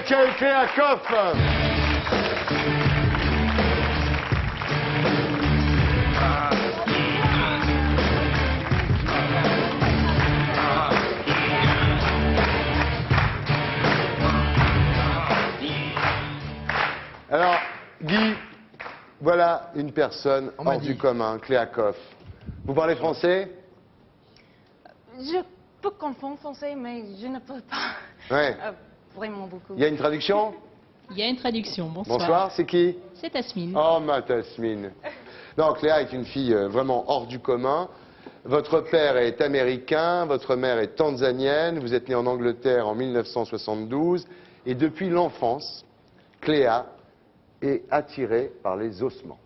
accueille Cléa Coff. Alors, Guy, voilà une personne hors du commun, Cléa Coff. Vous parlez français? Je peux comprendre français, mais je ne peux pas Ouais. vraiment beaucoup. Il y a une traduction? Il y a une traduction. Bonsoir. Bonsoir, c'est qui? C'est Tasmine. Oh, ma Tasmine. Non, Cléa est une fille vraiment hors du commun. Votre père est américain, votre mère est tanzanienne, vous êtes né en Angleterre en 1972, et depuis l'enfance, Cléa est attirée par les ossements.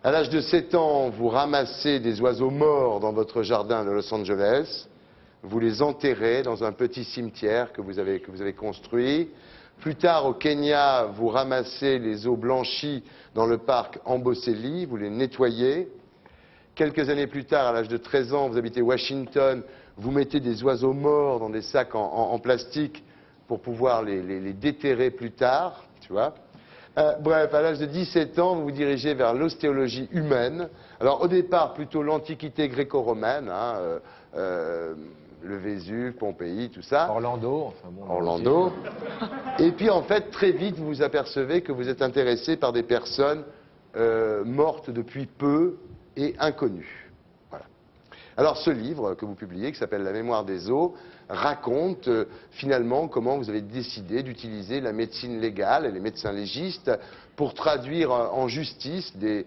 À l'âge de 7 ans, vous ramassez des oiseaux morts dans votre jardin de Los Angeles. Vous les enterrez dans un petit cimetière que vous avez construit. Plus tard, au Kenya, vous ramassez les os blanchis dans le parc Amboseli, vous les nettoyez. Quelques années plus tard, à l'âge de 13 ans, vous habitez Washington, vous mettez des oiseaux morts dans des sacs en plastique pour pouvoir les déterrer plus tard, tu vois. Bref, à l'âge de 17 ans, vous vous dirigez vers l'ostéologie humaine. Alors, au départ, plutôt l'Antiquité gréco-romaine, hein, le Vésuve, Pompéi, tout ça. Orlando, enfin bon. Orlando. Et puis, en fait, très vite, vous vous apercevez que vous êtes intéressé par des personnes mortes depuis peu et inconnues. Voilà. Alors, ce livre que vous publiez, qui s'appelle La mémoire des os, raconte finalement comment vous avez décidé d'utiliser la médecine légale et les médecins légistes pour traduire en justice des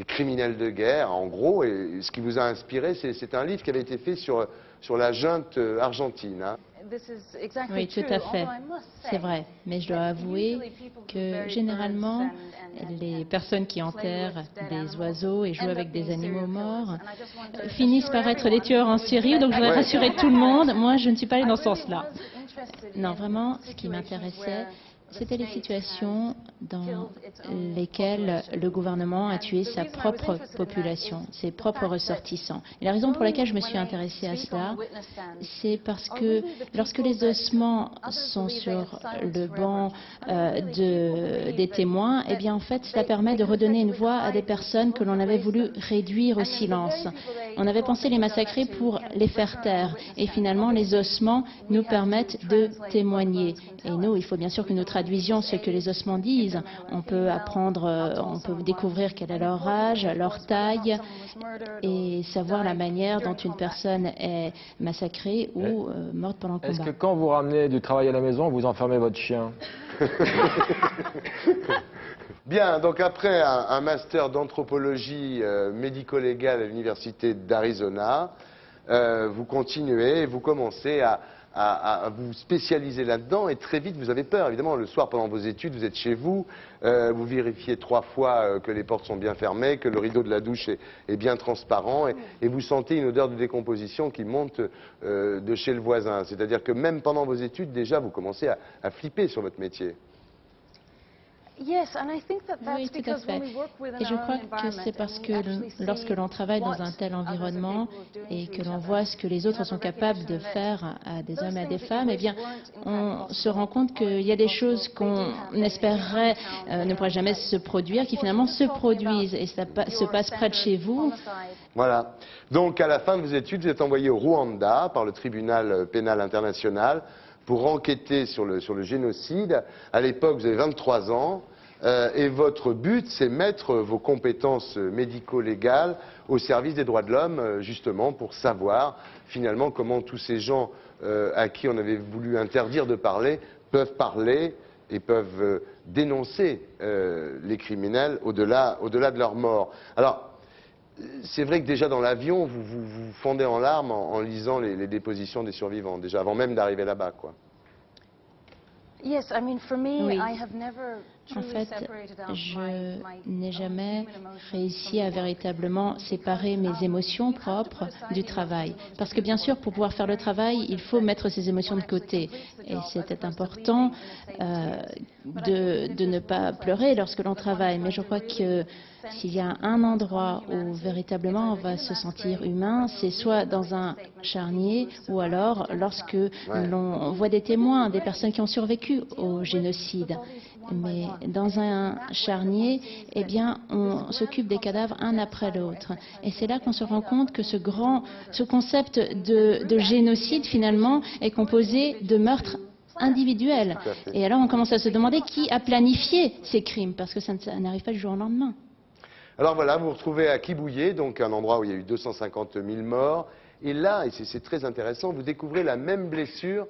criminels de guerre, en gros. Et ce qui vous a inspiré, c'est un livre qui avait été fait sur la junte argentine. Hein. Oui, tout à fait. C'est vrai. Mais je dois avouer que généralement, les personnes qui enterrent des oiseaux et jouent avec des animaux morts finissent par être des tueurs en série. Donc je voudrais rassurer tout le monde. Moi, je ne suis pas allée dans ce sens-là. Non, vraiment, ce qui m'intéressait, c'était les situations dans lesquelles le gouvernement a tué sa propre population, ses propres ressortissants. Et la raison pour laquelle je me suis intéressée à cela, c'est parce que lorsque les ossements sont sur le banc des témoins, eh bien en fait, cela permet de redonner une voix à des personnes que l'on avait voulu réduire au silence. On avait pensé les massacrer pour les faire taire. Et finalement, les ossements nous permettent de témoigner. Et nous, il faut bien sûr que nous traduisions ce que les ossements disent. On peut apprendre, on peut découvrir quel est leur âge, leur taille, et savoir la manière dont une personne est massacrée ou morte pendant le combat. Est-ce que quand vous ramenez du travail à la maison, vous enfermez votre chien? Bien, donc après un master d'anthropologie médico-légale à l'université d'Arizona, vous continuez et vous commencez à vous spécialiser là-dedans, et très vite vous avez peur. Évidemment, le soir pendant vos études, vous êtes chez vous, vous vérifiez 3 fois que les portes sont bien fermées, que le rideau de la douche est bien transparent, et vous sentez une odeur de décomposition qui monte de chez le voisin. C'est-à-dire que même pendant vos études, déjà, vous commencez à flipper sur votre métier. Oui, tout à fait. Et je crois que c'est parce que lorsque l'on travaille dans un tel environnement et que l'on voit ce que les autres sont capables de faire à des hommes et à des femmes, eh bien, on se rend compte qu'il y a des choses qu'on espérerait ne pourraient jamais se produire, qui finalement se produisent, et ça se passe près de chez vous. Voilà. Donc, à la fin de vos études, vous êtes envoyé au Rwanda par le tribunal pénal international pour enquêter sur le génocide. À l'époque, vous avez 23 ans, et votre but, c'est mettre vos compétences médico-légales au service des droits de l'homme, justement pour savoir finalement comment tous ces gens à qui on avait voulu interdire de parler peuvent parler et peuvent dénoncer les criminels au-delà de leur mort. Alors, c'est vrai que déjà dans l'avion, vous fondez en larmes en lisant les dépositions des survivants, déjà avant même d'arriver là-bas, quoi. Oui. En fait, je n'ai jamais réussi à véritablement séparer mes émotions propres du travail. Parce que bien sûr, pour pouvoir faire le travail, il faut mettre ses émotions de côté. Et c'était important de ne pas pleurer lorsque l'on travaille. Mais je crois que s'il y a un endroit où véritablement on va se sentir humain, c'est soit dans un charnier ou alors lorsque l'on voit des témoins, des personnes qui ont survécu au génocide. Mais dans un charnier, eh bien, on s'occupe des cadavres un après l'autre. Et c'est là qu'on se rend compte que ce concept de génocide, finalement, est composé de meurtres individuels. Et alors, on commence à se demander qui a planifié ces crimes, parce que ça n'arrive pas du jour au lendemain. Alors voilà, vous vous retrouvez à Kibouye, donc un endroit où il y a eu 250 000 morts. Et là, et c'est très intéressant, vous découvrez la même blessure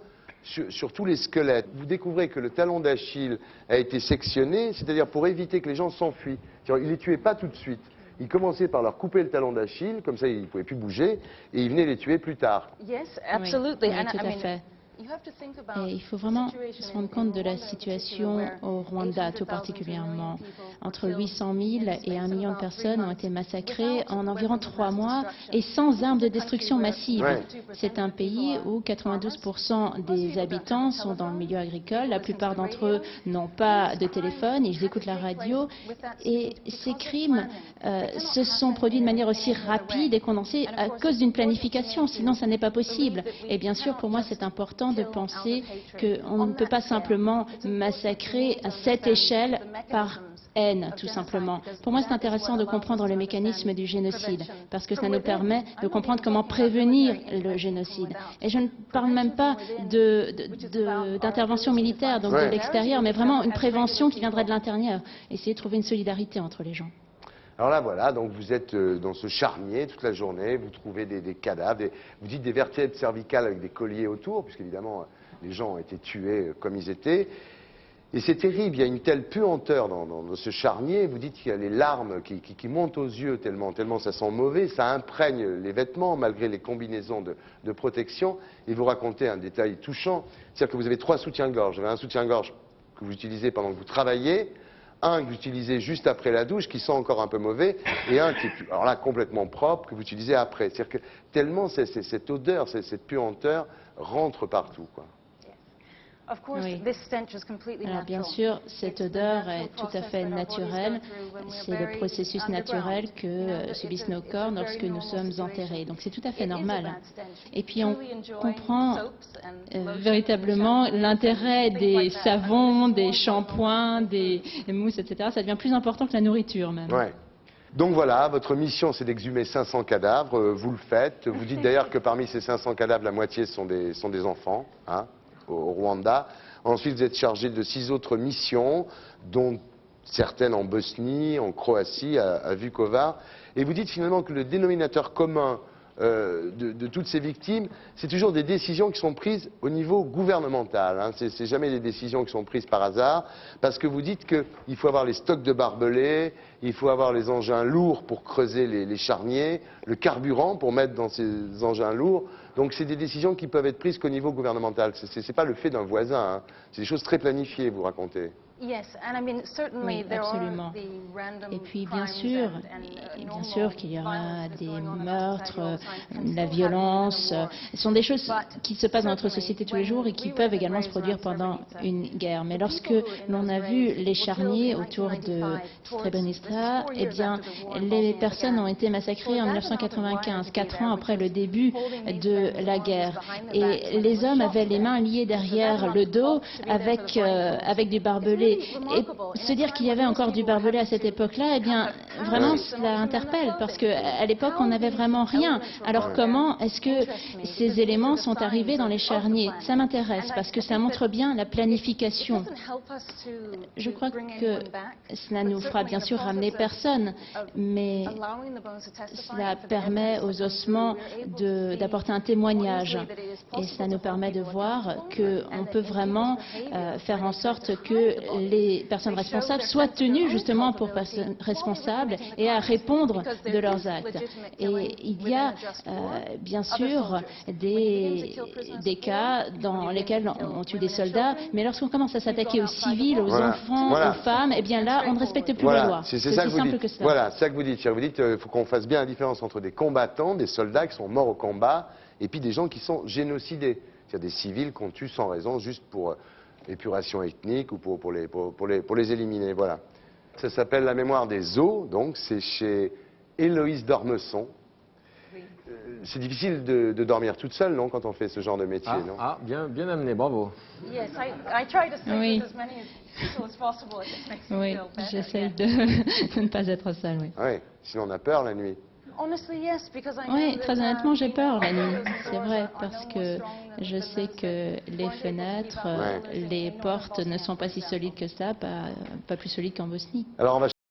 sur tous les squelettes. Vous découvrez que le talon d'Achille a été sectionné, c'est-à-dire pour éviter que les gens s'enfuient. Il ne les tuait pas tout de suite. Il commençait par leur couper le talon d'Achille, comme ça ils ne pouvaient plus bouger, et il venait les tuer plus tard. Yes, absolutely. Oui, tout à fait. Et il faut vraiment se rendre compte de la situation au Rwanda, tout particulièrement. Entre 800 000 et 1 million de personnes ont été massacrées en environ 3 mois et sans armes de destruction massive. C'est un pays où 92% des habitants sont dans le milieu agricole. La plupart d'entre eux n'ont pas de téléphone, ils écoutent la radio. Et ces crimes se sont produits de manière aussi rapide et condensée à cause d'une planification, sinon ça n'est pas possible. Et bien sûr, pour moi, c'est important de penser qu'on ne peut pas simplement massacrer à cette échelle par haine, tout simplement. Pour moi, c'est intéressant de comprendre le mécanisme du génocide, parce que ça nous permet de comprendre comment prévenir le génocide. Et je ne parle même pas d'intervention militaire, donc de l'extérieur, mais vraiment une prévention qui viendrait de l'intérieur. Essayer de trouver une solidarité entre les gens. Alors là, voilà, donc vous êtes dans ce charnier toute la journée, vous trouvez des cadavres, vous dites des vertèbres cervicales avec des colliers autour, puisqu'évidemment, les gens ont été tués comme ils étaient. Et c'est terrible, il y a une telle puanteur dans ce charnier, vous dites qu'il y a les larmes qui montent aux yeux tellement ça sent mauvais, ça imprègne les vêtements malgré les combinaisons de protection. Et vous racontez un détail touchant, c'est-à-dire que vous avez 3 soutiens-gorge. Vous avez un soutien-gorge que vous utilisez pendant que vous travaillez, un que vous utilisez juste après la douche, qui sent encore un peu mauvais, et un qui est, alors là, complètement propre, que vous utilisez après. C'est-à-dire que tellement cette odeur, cette puanteur rentre partout, quoi. Oui. Alors bien sûr, cette odeur est tout à fait naturelle. C'est le processus naturel que subissent nos corps lorsque nous sommes enterrés. Donc c'est tout à fait normal. Et puis on comprend véritablement l'intérêt des savons, des shampoings, des mousses, etc. Ça devient plus important que la nourriture même. Ouais. Donc voilà, votre mission c'est d'exhumer 500 cadavres, vous le faites. Vous dites d'ailleurs que parmi ces 500 cadavres, la moitié sont des enfants, hein, au Rwanda. Ensuite, vous êtes chargé de 6 autres missions, dont certaines en Bosnie, en Croatie, à Vukovar. Et vous dites finalement que le dénominateur commun de toutes ces victimes, c'est toujours des décisions qui sont prises au niveau gouvernemental. Hein. C'est jamais des décisions qui sont prises par hasard, parce que vous dites qu'il faut avoir les stocks de barbelés, il faut avoir les engins lourds pour creuser les charniers, le carburant pour mettre dans ces engins lourds. Donc c'est des décisions qui peuvent être prises qu'au niveau gouvernemental. Ce n'est pas le fait d'un voisin, hein. C'est des choses très planifiées, vous racontez. Oui, absolument. Et puis bien sûr qu'il y aura des meurtres, la violence. Ce sont des choses qui se passent dans notre société tous les jours et qui peuvent également se produire pendant une guerre. Mais lorsque l'on a vu les charniers autour de Srebrenica, eh bien, les personnes ont été massacrées en 1995, 4 ans après le début de la guerre. Et les hommes avaient les mains liées derrière le dos avec du barbelé. Et se dire qu'il y avait encore du barbelé à cette époque-là, eh bien, vraiment, cela interpelle, parce qu'à l'époque, on n'avait vraiment rien. Alors, comment est-ce que ces éléments sont arrivés dans les charniers? Ça m'intéresse, parce que ça montre bien la planification. Je crois que cela nous fera bien sûr ramener personne, mais cela permet aux ossements d'apporter un témoignage. Et cela nous permet de voir qu'on peut vraiment faire en sorte que les personnes responsables soient tenues justement pour personnes responsables et à répondre de leurs actes. Et il y a bien sûr des cas dans lesquels on tue des soldats, mais lorsqu'on commence à s'attaquer aux civils, aux enfants, aux femmes, eh bien là, on ne respecte plus la loi. C'est aussi simple que cela. Voilà, c'est ça que vous dites. Vous dites qu'il faut qu'on fasse bien la différence entre des combattants, des soldats qui sont morts au combat, et puis des gens qui sont génocidés. C'est-à-dire des civils qu'on tue sans raison, juste pour épuration ethnique ou pour les éliminer. Voilà. Ça s'appelle La mémoire des os, donc c'est chez Héloïse d'Ormesson. C'est difficile de dormir toute seule, non, quand on fait ce genre de métier, non? Bien amené, bravo. Oui, j'essaye de ne pas être seule, oui. Oui, sinon on a peur la nuit. Oui, très honnêtement, j'ai peur la nuit, c'est vrai, parce que je sais que les fenêtres, les portes ne sont pas si solides que ça, pas plus solides qu'en Bosnie. Alors on va